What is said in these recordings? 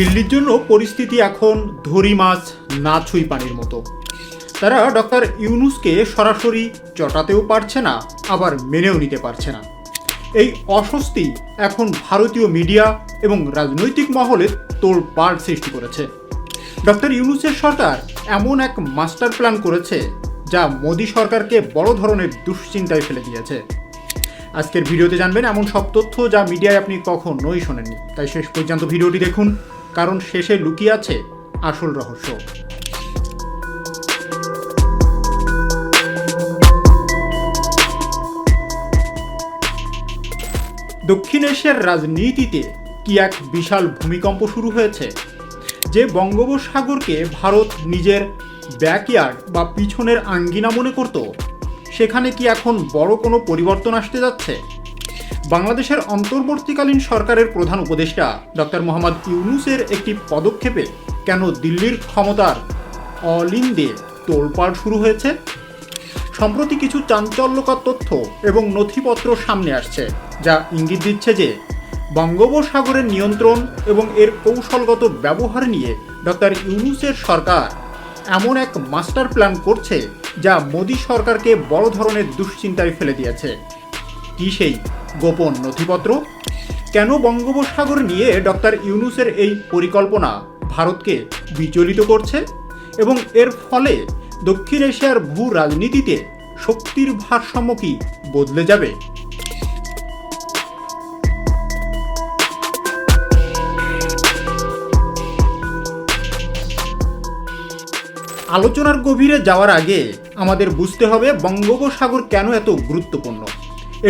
দিল্লির জন্য পরিস্থিতি এখন ধরি মাছ না ছুঁই পানির মতো। তারা ডক্টর ইউনূসকে সরাসরি চটাতেও পারছে না, আবার মেনেও নিতে পারছে না। এই অস্বস্তি এখন ভারতীয় মিডিয়া এবং রাজনৈতিক মহলে তোলপাড় সৃষ্টি করেছে। ডক্টর ইউনূসের সরকার এমন এক মাস্টার প্ল্যান করেছে যা মোদী সরকারকে বড় ধরনের দুশ্চিন্তায় ফেলে দিয়েছে। আজকের ভিডিওতে জানবেন এমন সব তথ্য যা মিডিয়ায় আপনি কখনোই শোনেননি। তাই শেষ পর্যন্ত ভিডিওটি দেখুন, কারণ শেষে লুকিয়ে আছে আসল রহস্য। দক্ষিণ এশিয়ার রাজনীতিতে কি এক বিশাল ভূমিকম্প শুরু হয়েছে। যে বঙ্গোপসাগরকে ভারত নিজের ব্যাকইয়ার্ড বা পিছনের আঙ্গিনা মনে করত, সেখানে কি এখন বড় কোনো পরিবর্তন আসতে যাচ্ছে? বাংলাদেশের অন্তর্বর্তীকালীন সরকারের প্রধান উপদেষ্টা ডক্টর মোহাম্মদ ইউনূসের একটি পদক্ষেপে কেন দিল্লির ক্ষমতার অলিন্দে তোলপাড় শুরু হয়েছে? সম্প্রতি কিছু চাঞ্চল্যকর তথ্য এবং নথিপত্র সামনে আসছে যা ইঙ্গিত দিচ্ছে যে বঙ্গোপসাগরের নিয়ন্ত্রণ এবং এর কৌশলগত ব্যবহার নিয়ে ডক্টর ইউনূসের সরকার এমন এক মাস্টার প্ল্যান করছে যা মোদী সরকারকে বড় ধরনের দুশ্চিন্তায় ফেলে দিয়েছে। কি সেই গোপন নথিপত্র? কেন বঙ্গোপসাগর নিয়ে ডক্টর ইউনূসের এই পরিকল্পনা ভারতকে বিচলিত করছে এবং এর ফলে দক্ষিণ এশিয়ার ভূ রাজনীতিতে শক্তির ভারসাম্য কি বদলে যাবে? আলোচনার গভীরে যাওয়ার আগে আমাদের বুঝতে হবে বঙ্গোপসাগর কেন এত গুরুত্বপূর্ণ।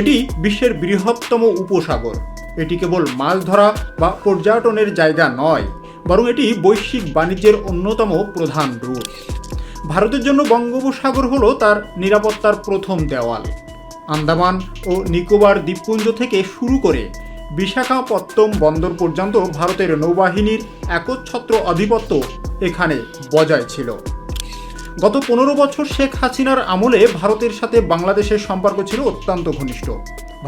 এটি বিশ্বের বৃহত্তম উপসাগর। এটি কেবল মাছ ধরা বা পর্যটনের জায়গা নয়, বরং এটি বৈশ্বিক বাণিজ্যের অন্যতম প্রধান রুট। ভারতের জন্য বঙ্গোপসাগর হলো তার নিরাপত্তার প্রথম দেওয়াল। আন্দামান ও নিকোবর দ্বীপপুঞ্জ থেকে শুরু করে বিশাখাপত্তনম বন্দর পর্যন্ত ভারতের নৌবাহিনীর একচ্ছত্র আধিপত্য এখানে বজায় ছিল। গত 15 বছর শেখ হাসিনার আমলে ভারতের সাথে বাংলাদেশের সম্পর্ক ছিল অত্যন্ত ঘনিষ্ঠ।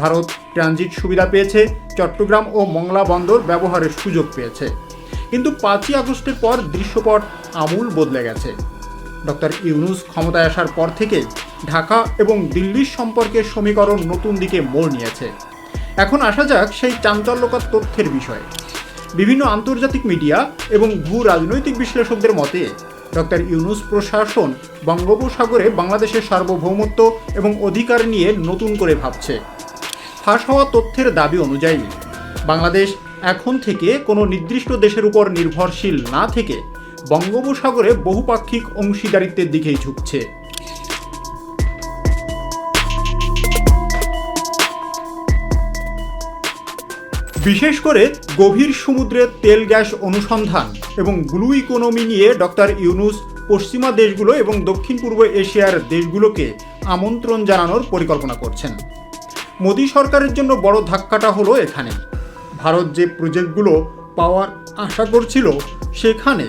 ভারত ট্রানজিট সুবিধা পেয়েছে, চট্টগ্রাম ও মংলা বন্দর ব্যবহারের সুযোগ পেয়েছে। কিন্তু 5ই আগস্টের পর দৃশ্যপট আমূল বদলে গেছে। ডক্টর ইউনূস ক্ষমতায় আসার পর থেকে ঢাকা এবং দিল্লির সম্পর্কের সমীকরণ নতুন দিকে মোড় নিয়েছে। এখন আসা যাক সেই চাঞ্চল্যকর তথ্যের বিষয়ে। বিভিন্ন আন্তর্জাতিক মিডিয়া এবং ভূ রাজনৈতিক বিশ্লেষকদের মতে ডক্টর ইউনূস প্রশাসন বঙ্গোপসাগরে বাংলাদেশের সার্বভৌমত্ব এবং অধিকার নিয়ে নতুন করে ভাবছে। ফাঁস হওয়া তথ্যের দাবি অনুযায়ী বাংলাদেশ এখন থেকে কোনো নির্দিষ্ট দেশের উপর নির্ভরশীল না থেকে বঙ্গোপসাগরে বহুপাক্ষিক অংশীদারিত্বের দিকেই ঝুঁকছে। বিশেষ করে গভীর সমুদ্রের তেল গ্যাস অনুসন্ধান এবং ব্লু ইকোনমি নিয়ে ডক্টর ইউনূস পশ্চিমা দেশগুলো এবং দক্ষিণ পূর্ব এশিয়ার দেশগুলোকে আমন্ত্রণ জানানোর পরিকল্পনা করছেন। মোদী সরকারের জন্য বড় ধাক্কাটা হলো এখানে। ভারত যে প্রজেক্টগুলো পাওয়ার আশা করছিল, সেখানে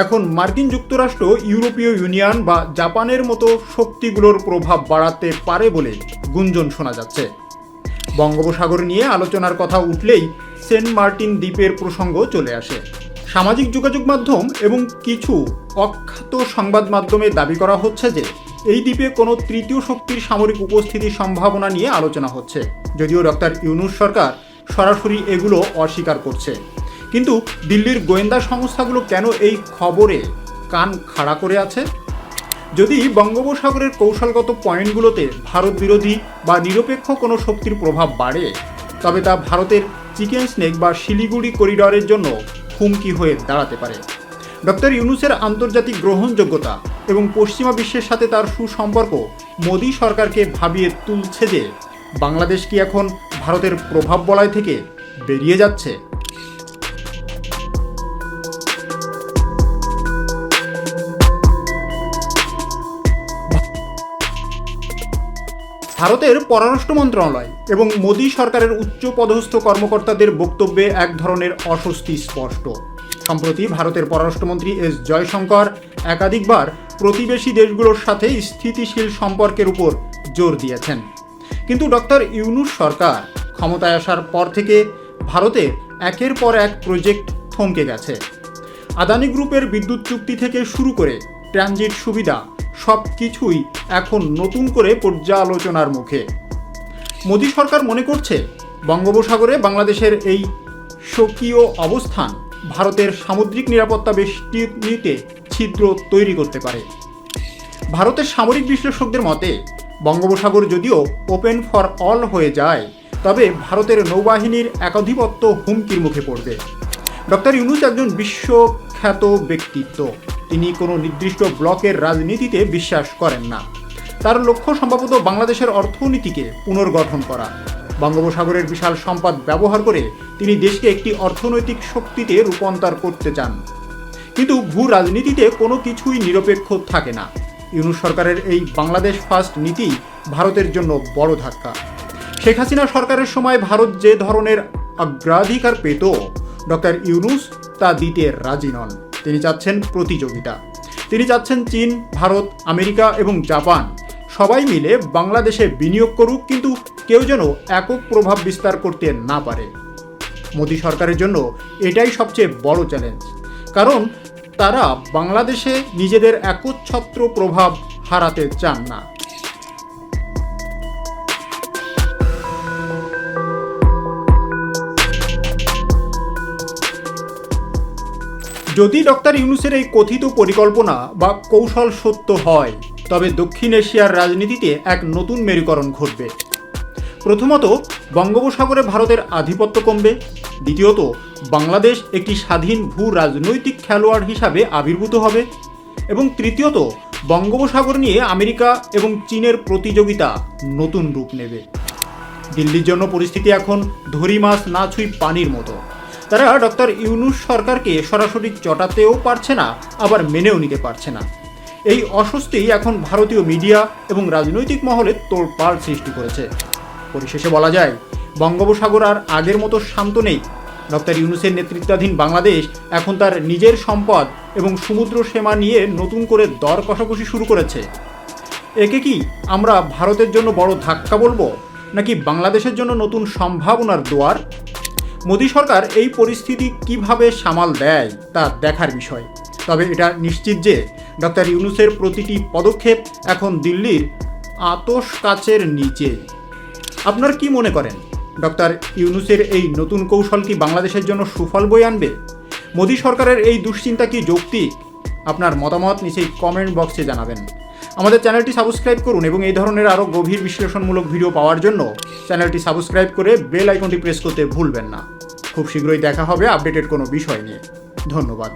এখন মার্কিন যুক্তরাষ্ট্র, ইউরোপীয় ইউনিয়ন বা জাপানের মতো শক্তিগুলোর প্রভাব বাড়াতে পারে বলে গুঞ্জন শোনা যাচ্ছে। বঙ্গোপসাগর নিয়ে আলোচনার কথা উঠলেই সেন্ট মার্টিন দ্বীপের প্রসঙ্গ চলে আসে। সামাজিক যোগাযোগ মাধ্যম এবং কিছু অখ্যাত সংবাদ মাধ্যমে দাবি করা হচ্ছে যে এই দ্বীপে কোনো তৃতীয় শক্তির সামরিক উপস্থিতির সম্ভাবনা নিয়ে আলোচনা হচ্ছে, যদিও ডক্টর ইউনূস সরকার সরাসরি এগুলো অস্বীকার করছে। কিন্তু দিল্লির গোয়েন্দা সংস্থাগুলো কেন এই খবরে কান খাড়া করে আছে? যদি বঙ্গোপসাগরের কৌশলগত পয়েন্টগুলোতে ভারত বিরোধী বা নিরপেক্ষ কোনো শক্তির প্রভাব বাড়ে, তবে তা ভারতের চিকেন স্নেক বা শিলিগুড়ি করিডরের জন্য হুমকি হয়ে দাঁড়াতে পারে। ডক্টর ইউনূসের আন্তর্জাতিক গ্রহণযোগ্যতা এবং পশ্চিমা বিশ্বের সাথে তার সুসম্পর্ক মোদী সরকারকে ভাবিয়ে তুলছে যে বাংলাদেশ কি এখন ভারতের প্রভাব বলয় থেকে বেরিয়ে যাচ্ছে। ভারতের পররাষ্ট্র মন্ত্রণালয় এবং মোদী সরকারের উচ্চপদস্থ কর্মকর্তাদের বক্তব্যে এক ধরনের অস্বস্তি স্পষ্ট। সম্প্রতি ভারতের পররাষ্ট্রমন্ত্রী এস জয়শঙ্কর একাধিকবার প্রতিবেশী দেশগুলোর সাথে স্থিতিশীল সম্পর্কের উপর জোর দিয়েছেন। কিন্তু ডক্টর ইউনূস সরকার ক্ষমতায় আসার পর থেকে ভারতে একের পর এক প্রজেক্ট থমকে গেছে। আদানি গ্রুপের বিদ্যুৎ চুক্তি থেকে শুরু করে ট্রানজিট সুবিধা সব কিছুই এখন নতুন করে পর্যালোচনার মুখে। মোদী সরকার মনে করছে বঙ্গোপসাগরে বাংলাদেশের এই স্বকীয় অবস্থান ভারতের সামুদ্রিক নিরাপত্তা বেষ্টনীতে ছিদ্র তৈরি করতে পারে। ভারতের সামরিক বিশ্লেষকদের মতে বঙ্গোপসাগর যদিও ওপেন ফর অল হয়ে যায়, তবে ভারতের নৌবাহিনীর একাধিপত্য হুমকির মুখে পড়বে। ডক্টর ইউনূস একজন বিশ্বখ্যাত ব্যক্তিত্ব। তিনি কোনো নির্দিষ্ট ব্লকের রাজনীতিতে বিশ্বাস করেন না। তার লক্ষ্য সম্ভবত বাংলাদেশের অর্থনীতিকে পুনর্গঠন করা। বঙ্গোপসাগরের বিশাল সম্পদ ব্যবহার করে তিনি দেশকে একটি অর্থনৈতিক শক্তিতে রূপান্তর করতে চান। কিন্তু ভূ রাজনীতিতে কোনো কিছুই নিরপেক্ষ থাকে না। ইউনূস সরকারের এই বাংলাদেশ ফার্স্ট নীতি ভারতের জন্য বড় ধাক্কা। শেখ হাসিনা সরকারের সময় ভারত যে ধরনের অগ্রাধিকার পেত, ডক্টর ইউনূস তা দিতে রাজি নন। তিনি চাচ্ছেন প্রতিযোগিতা। তিনি চাচ্ছেন চীন, ভারত, আমেরিকা এবং জাপান সবাই মিলে বাংলাদেশে বিনিয়োগ করুক, কিন্তু কেউ যেন একক প্রভাব বিস্তার করতে না পারে। মোদী সরকারের জন্য এটাই সবচেয়ে বড় চ্যালেঞ্জ, কারণ তারা বাংলাদেশে নিজেদের একচ্ছত্র প্রভাব হারাতে চান না। যদি ডক্টর ইউনূসের এই কথিত পরিকল্পনা বা কৌশল সত্য হয়, তবে দক্ষিণ এশিয়ার রাজনীতিতে এক নতুন মেরুকরণ ঘটবে। প্রথমত, বঙ্গোপসাগরে ভারতের আধিপত্য কমবে। দ্বিতীয়ত, বাংলাদেশ একটি স্বাধীন ভূ রাজনৈতিক খেলোয়াড় হিসাবে আবির্ভূত হবে। এবং তৃতীয়ত, বঙ্গোপসাগর নিয়ে আমেরিকা এবং চীনের প্রতিযোগিতা নতুন রূপ নেবে। দিল্লির জন্য পরিস্থিতি এখন ধরি মাছ না ছুঁই পানির মতো। তারা ডক্টর ইউনূস সরকারকে সরাসরি চটাতেও পারছে না, আবার মেনেও নিতে পারছে না। এই অস্বস্তি এখন ভারতীয় মিডিয়া এবং রাজনৈতিক মহলে তোলপাড় সৃষ্টি করেছে। পরিশেষে বলা যায়, বঙ্গোপসাগর আর আগের মতো শান্ত নেই। ডক্টর ইউনূসের নেতৃত্বাধীন বাংলাদেশ এখন তার নিজের সম্পদ এবং সমুদ্র সীমা নিয়ে নতুন করে দর কষাকষি শুরু করেছে। একে কি আমরা ভারতের জন্য বড় ধাক্কা বলবো, নাকি বাংলাদেশের জন্য নতুন সম্ভাবনার দুয়ার? মোদী সরকার এই পরিস্থিতি কিভাবে সামাল দেয় তা দেখার বিষয়। তবে এটা নিশ্চিত যে ডক্টর ইউনূসের প্রতিটি পদক্ষেপ এখন দিল্লির আতশ কাচের নিচে। আপনার কি মনে করেন, ডক্টর ইউনূসের এই নতুন কৌশল কি বাংলাদেশের জন্য সুফল বয়ে আনবে? মোদী সরকারের এই দুশ্চিন্তা কি যৌক্তিক? আপনার মতামত নিচেই কমেন্ট বক্সে জানাবেন। আমাদের চ্যানেলটি সাবস্ক্রাইব করুন এবং এই ধরনের আরও গভীর বিশ্লেষণমূলক ভিডিও পাওয়ার জন্য চ্যানেলটি সাবস্ক্রাইব করে বেল আইকনটি প্রেস করতে ভুলবেন না। খুব শীঘ্রই দেখা হবে আপডেটেড কোনো বিষয় নিয়ে। ধন্যবাদ।